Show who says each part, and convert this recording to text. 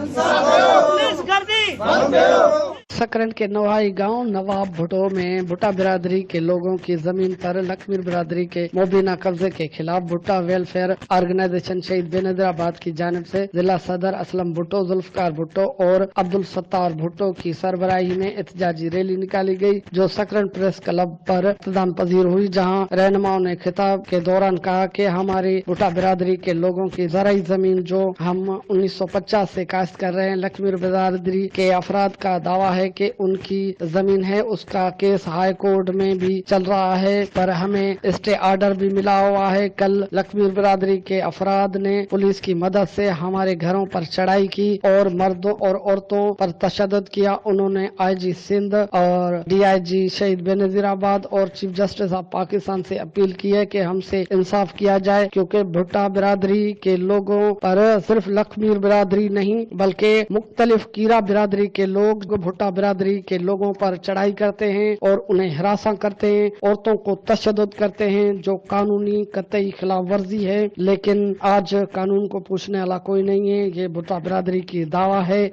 Speaker 1: Police गर्दी
Speaker 2: सकरन के नवाई गांव नवाब भुट्टो में भुट्टा बिरादरी के लोगों की जमीन पर लखमीर बिरादरी के मुबीना कब्जे के खिलाफ भुट्टा वेलफेयर ऑर्गेनाइजेशन शहीद बेनजीराबाद की जानिब से जिला सदर असलम भुट्टो, जुल्फकार भुट्टो और अब्दुल सत्तार भुट्टो की सरबराही में एहतजाजी रैली निकाली गई, जो सकरन प्रेस क्लब पर इख्तिताम पजीर हुई, जहां रहनुमाओं ने खिताब के दौरान कहा कि हमारी भुट्टा बिरादरी के लोगों की ज़राई जमीन जो हम 1950 से काश्त कर रहे हैं, लखमीर बिरादरी के अफराद का दावा है कि उनकी जमीन है। उसका केस हाई कोर्ट में भी चल रहा है, पर हमें स्टे ऑर्डर भी मिला हुआ है। कल लखमीर बिरादरी के अफराद ने पुलिस की मदद से हमारे घरों पर चढ़ाई की और मर्दों और औरतों पर तशद्दुद किया। उन्होंने IG सिंध और DIG शहीद बेनजीराबाद और चीफ जस्टिस ऑफ पाकिस्तान से अपील की है कि हमसे इंसाफ किया जाए, क्योंकि भुट्टा बिरादरी के लोगों पर सिर्फ लखमीर बिरादरी नहीं बल्कि मुख्तलिफ कीरा बिरादरी के लोग भुट्टा बिरादरी के लोगों पर चढ़ाई करते हैं और उन्हें हिरासा करते हैं, औरतों को तशद्दुद करते हैं, जो कानूनी कतई खिलाफ वर्जी है। लेकिन आज कानून को पूछने वाला कोई नहीं है, ये भुट्टा बिरादरी की दावा है।